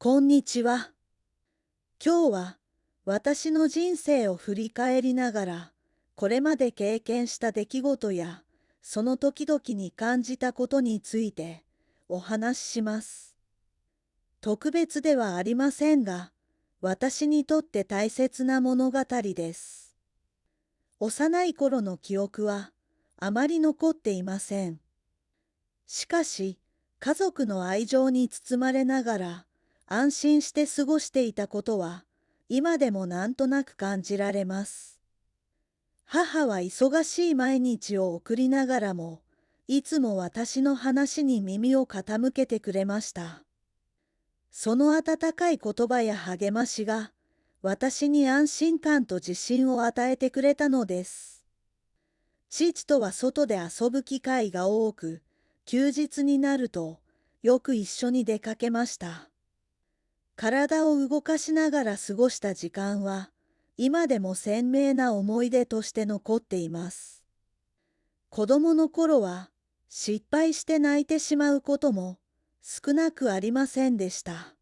こんにちは。今日は私の人生を振り返りながら、これまで経験した出来事や、その時々に感じたことについてお話しします。特別ではありませんが、私にとって大切な物語です。幼い頃の記憶はあまり残っていません。しかし、家族の愛情に包まれながら安心して過ごしていたことは、今でもなんとなく感じられます。母は忙しい毎日を送りながらも、いつも私の話に耳を傾けてくれました。その温かい言葉や励ましが、私に安心感と自信を与えてくれたのです。父とは外で遊ぶ機会が多く、休日になるとよく一緒に出かけました。体を動かしながら過ごした時間は、今でも鮮明な思い出として残っています。子供の頃は、失敗して泣いてしまうことも少なくありませんでした。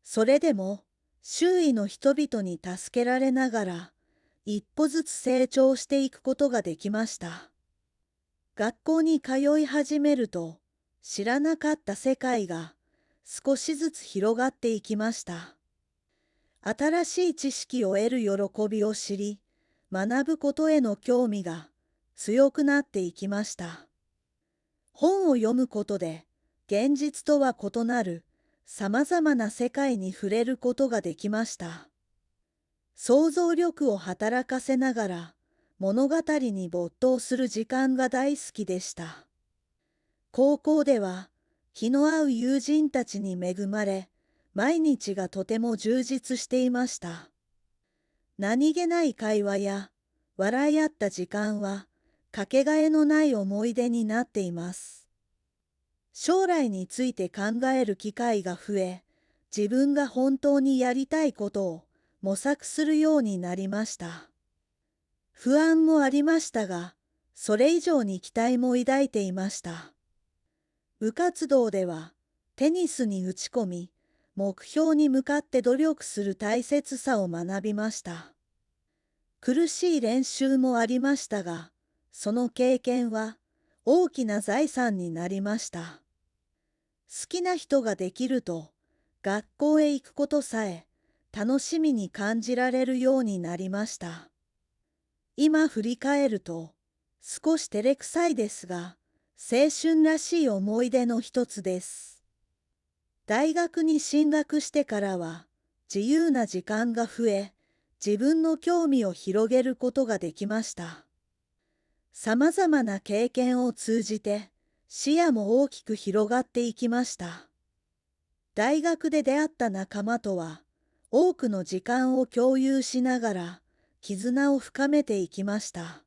それでも、周囲の人々に助けられながら、一歩ずつ成長していくことができました。学校に通い始めると、知らなかった世界が少しずつ広がっていきました。新しい知識を得る喜びを知り、学ぶことへの興味が強くなっていきました。本を読むことで、現実とは異なるさまざまな世界に触れることができました。想像力を働かせながら物語に没頭する時間が大好きでした。高校では気の合う友人たちに恵まれ、毎日がとても充実していました。何気ない会話や笑い合った時間はかけがえのない思い出になっています。将来について考える機会が増え、自分が本当にやりたいことを模索するようになりました。不安もありましたが、それ以上に期待も抱いていました。部活動ではテニスに打ち込み、目標に向かって努力する大切さを学びました。苦しい練習もありましたが、その経験は大きな財産になりました。好きな人ができると、学校へ行くことさえ楽しみに感じられるようになりました。今振り返ると、少し照れくさいですが、青春らしい思い出の一つです。大学に進学してからは、自由な時間が増え、自分の興味を広げることができました。さまざまな経験を通じて、視野も大きく広がっていきました。大学で出会った仲間とは、多くの時間を共有しながら、絆を深めていきました。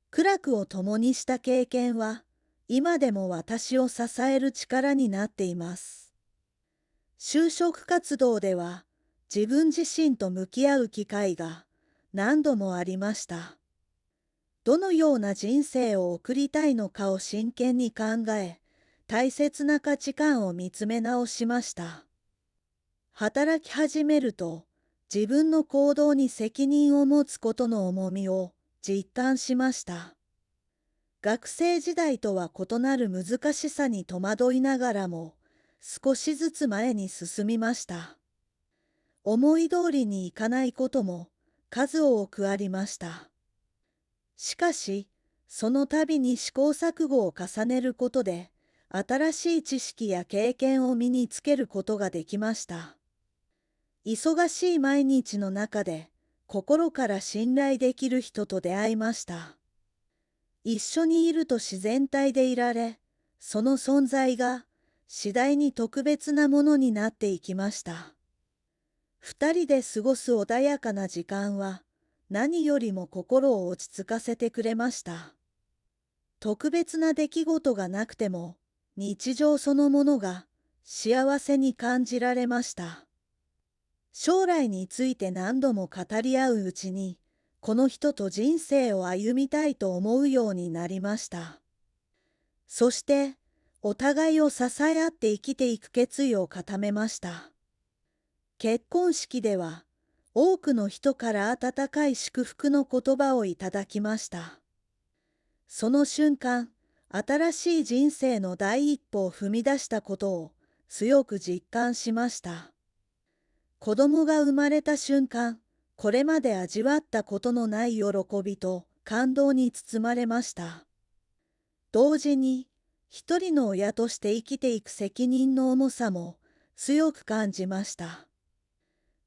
苦楽を共にした経験は、今でも私を支える力になっています。就職活動では、自分自身と向き合う機会が何度もありました。どのような人生を送りたいのかを真剣に考え、大切な価値観を見つめ直しました。働き始めると、自分の行動に責任を持つことの重みを実感しました。学生時代とは異なる難しさに戸惑いながらも、少しずつ前に進みました。思い通りにいかないことも数多くありました。しかし、その度に試行錯誤を重ねることで、新しい知識や経験を身につけることができました。忙しい毎日の中で、心から信頼できる人と出会いました。一緒にいると自然体でいられ、その存在が次第に特別なものになっていきました。二人で過ごす穏やかな時間は、何よりも心を落ち着かせてくれました。特別な出来事がなくても、日常そのものが幸せに感じられました。将来について何度も語り合ううちに、この人と人生を歩みたいと思うようになりました。そして、お互いを支え合って生きていく決意を固めました。結婚式では、多くの人から温かい祝福の言葉をいただきました。その瞬間、新しい人生の第一歩を踏み出したことを強く実感しました。子供が生まれた瞬間、これまで味わったことのない喜びと感動に包まれました。同時に、一人の親として生きていく責任の重さも強く感じました。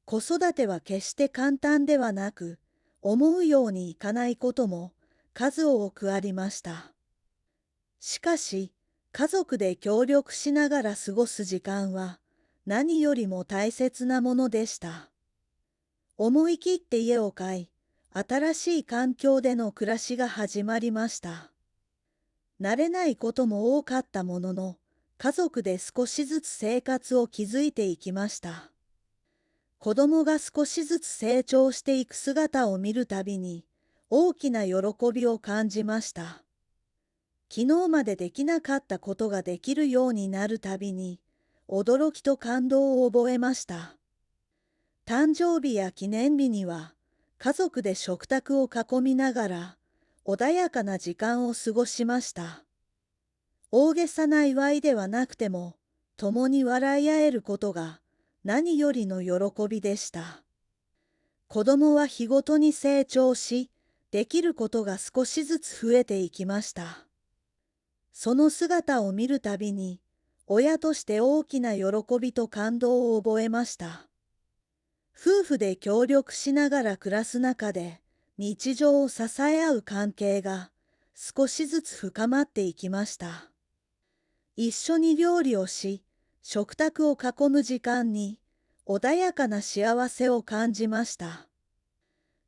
子育ては決して簡単ではなく、思うようにいかないことも数多くありました。しかし、家族で協力しながら過ごす時間は何よりも大切なものでした。思い切って家を買い、新しい環境での暮らしが始まりました。慣れないことも多かったものの、家族で少しずつ生活を築いていきました。子供が少しずつ成長していく姿を見るたびに、大きな喜びを感じました。昨日までできなかったことができるようになるたびに、驚きと感動を覚えました。誕生日や記念日には、家族で食卓を囲みながら、穏やかな時間を過ごしました。大げさな祝いではなくても、共に笑い合えることが何よりの喜びでした。子供は日ごとに成長し、できることが少しずつ増えていきました。その姿を見るたびに、親として大きな喜びと感動を覚えました。夫婦で協力しながら暮らす中で、日常を支え合う関係が少しずつ深まっていきました。一緒に料理をし、食卓を囲む時間に穏やかな幸せを感じました。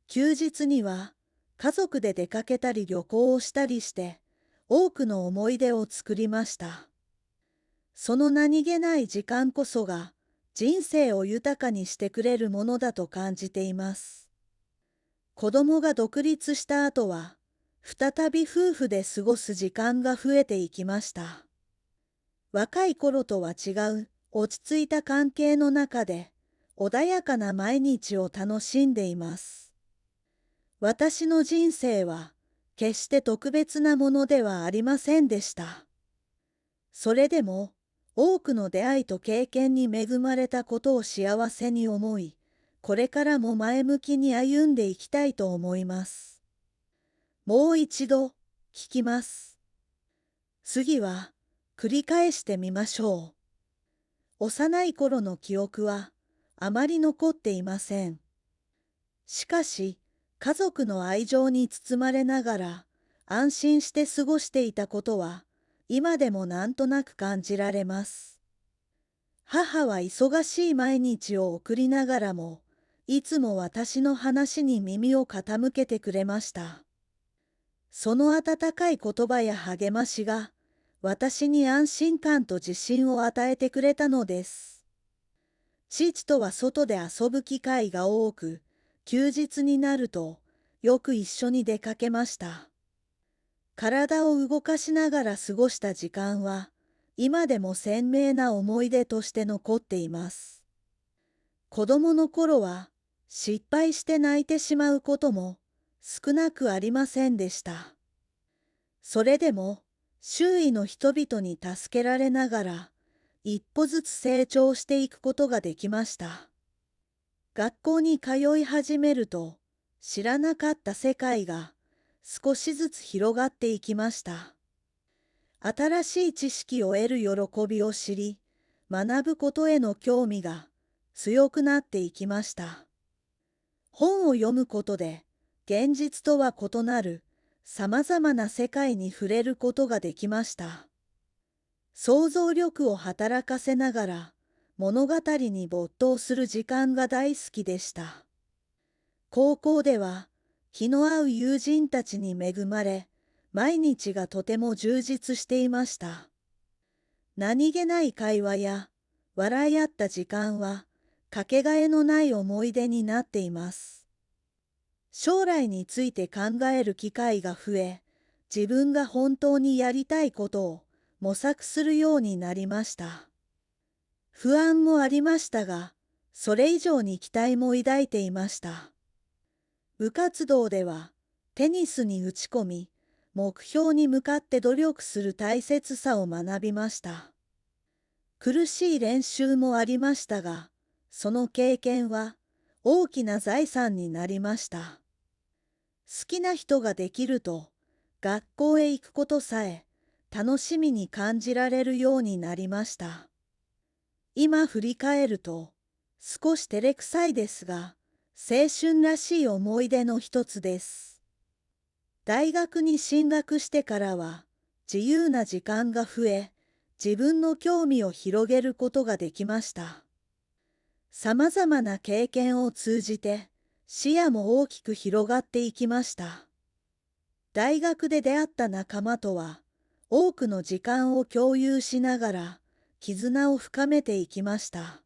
休日には家族で出かけたり旅行をしたりして、多くの思い出を作りました。その何気ない時間こそが人生を豊かにしてくれるものだと感じています。子供が独立した後は、再び夫婦で過ごす時間が増えていきました。若い頃とは違う落ち着いた関係の中で、穏やかな毎日を楽しんでいます。私の人生は決して特別なものではありませんでした。それでも多くの出会いと経験に恵まれたことを幸せに思い、これからも前向きに歩んでいきたいと思います。もう一度聞きます。次は繰り返してみましょう。幼い頃の記憶はあまり残っていません。しかし、家族の愛情に包まれながら安心して過ごしていたことは今でもなんとなく感じられます。母は忙しい毎日を送りながらも、いつも私の話に耳を傾けてくれました。その温かい言葉や励ましが、私に安心感と自信を与えてくれたのです。父とは外で遊ぶ機会が多く、休日になるとよく一緒に出かけました。体を動かしながら過ごした時間は、今でも鮮明な思い出として残っています。子供の頃は失敗して泣いてしまうことも少なくありませんでした。それでも周囲の人々に助けられながら一歩ずつ成長していくことができました。学校に通い始めると知らなかった世界が少しずつ広がっていきました。新しい知識を得る喜びを知り、学ぶことへの興味が強くなっていきました。本を読むことで、現実とは異なるさまざまな世界に触れることができました。想像力を働かせながら物語に没頭する時間が大好きでした。高校では気の合う友人たちに恵まれ、毎日がとても充実していました。何気ない会話や笑い合った時間はかけがえのない思い出になっています。将来について考える機会が増え、自分が本当にやりたいことを模索するようになりました。不安もありましたが、それ以上に期待も抱いていました。部活動ではテニスに打ち込み、目標に向かって努力する大切さを学びました。苦しい練習もありましたが、その経験は大きな財産になりました。好きな人ができると、学校へ行くことさえ楽しみに感じられるようになりました。今振り返ると、少し照れくさいですが、青春らしい思い出の一つです。大学に進学してからは、自由な時間が増え、自分の興味を広げることができました。さまざまな経験を通じて、視野も大きく広がっていきました。大学で出会った仲間とは、多くの時間を共有しながら、絆を深めていきました。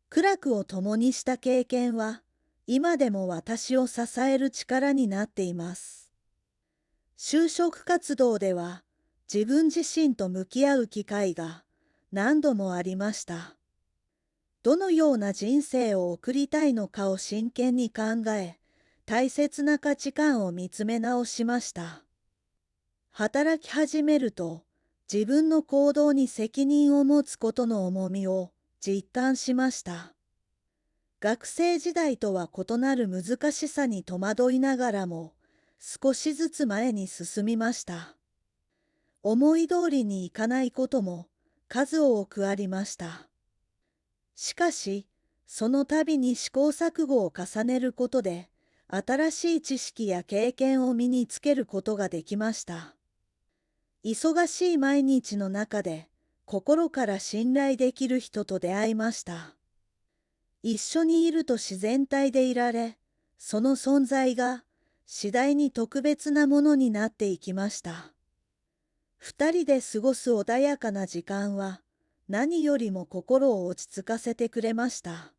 苦楽を共にした経験は、今でも私を支える力になっています。就職活動では、自分自身と向き合う機会が何度もありました。どのような人生を送りたいのかを真剣に考え、大切な価値観を見つめ直しました。働き始めると、自分の行動に責任を持つことの重みを実感しました。学生時代とは異なる難しさに戸惑いながらも、少しずつ前に進みました。思い通りにいかないことも数多くありました。しかし、その度に試行錯誤を重ねることで、新しい知識や経験を身につけることができました。忙しい毎日の中で、心から信頼できる人と出会いました。一緒にいると自然体でいられ、その存在が次第に特別なものになっていきました。二人で過ごす穏やかな時間は、何よりも心を落ち着かせてくれました。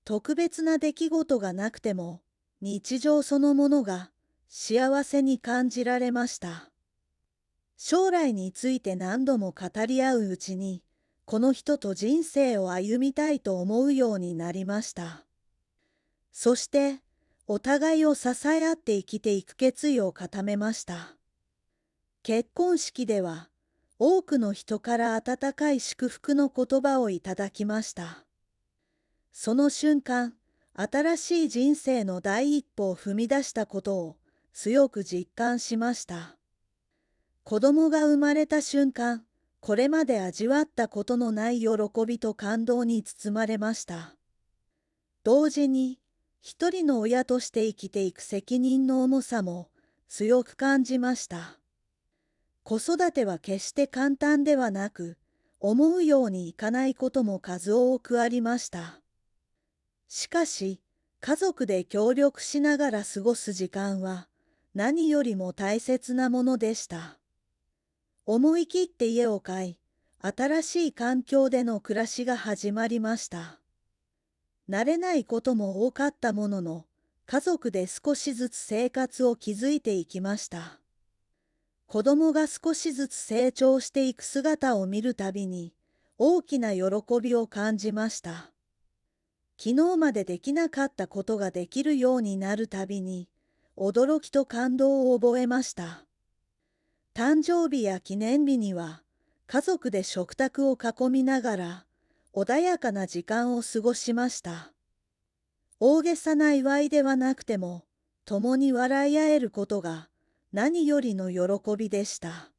特別な出来事がなくても、日常そのものが幸せに感じられました。将来について何度も語り合ううちに、この人と人生を歩みたいと思うようになりました。そして、お互いを支え合って生きていく決意を固めました。結婚式では、多くの人から温かい祝福の言葉をいただきました。その瞬間、新しい人生の第一歩を踏み出したことを強く実感しました。子供が生まれた瞬間、これまで味わったことのない喜びと感動に包まれました。同時に、一人の親として生きていく責任の重さも強く感じました。子育ては決して簡単ではなく、思うようにいかないことも数多くありました。しかし、家族で協力しながら過ごす時間は何よりも大切なものでした。思い切って家を買い、新しい環境での暮らしが始まりました。慣れないことも多かったものの、家族で少しずつ生活を築いていきました。子供が少しずつ成長していく姿を見るたびに、大きな喜びを感じました。昨日までできなかったことができるようになるたびに、驚きと感動を覚えました。誕生日や記念日には、家族で食卓を囲みながら、穏やかな時間を過ごしました。大げさな祝いではなくても、共に笑い合えることが何よりの喜びでした。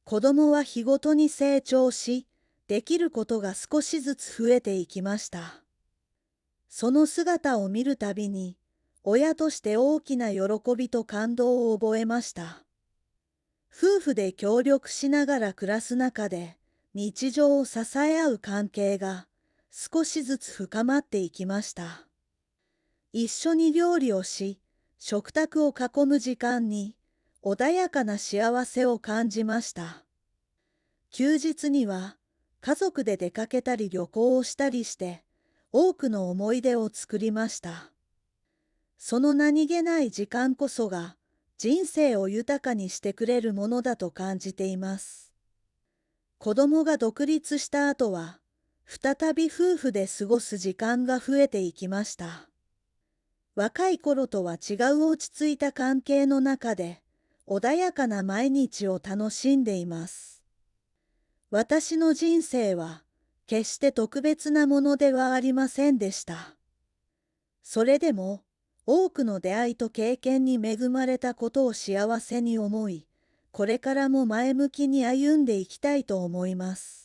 子供は日ごとに成長し、できることが少しずつ増えていきました。その姿を見るたびに、親として大きな喜びと感動を覚えました。夫婦で協力しながら暮らす中で、日常を支え合う関係が少しずつ深まっていきました。一緒に料理をし、食卓を囲む時間に穏やかな幸せを感じました。休日には家族で出かけたり旅行をしたりして、多くの思い出を作りました。その何気ない時間こそが人生を豊かにしてくれるものだと感じています。子供が独立した後は、再び夫婦で過ごす時間が増えていきました。若い頃とは違う落ち着いた関係の中で、穏やかな毎日を楽しんでいます。私の人生は、決して特別なものではありませんでした。それでも、多くの出会いと経験に恵まれたことを幸せに思い、これからも前向きに歩んでいきたいと思います。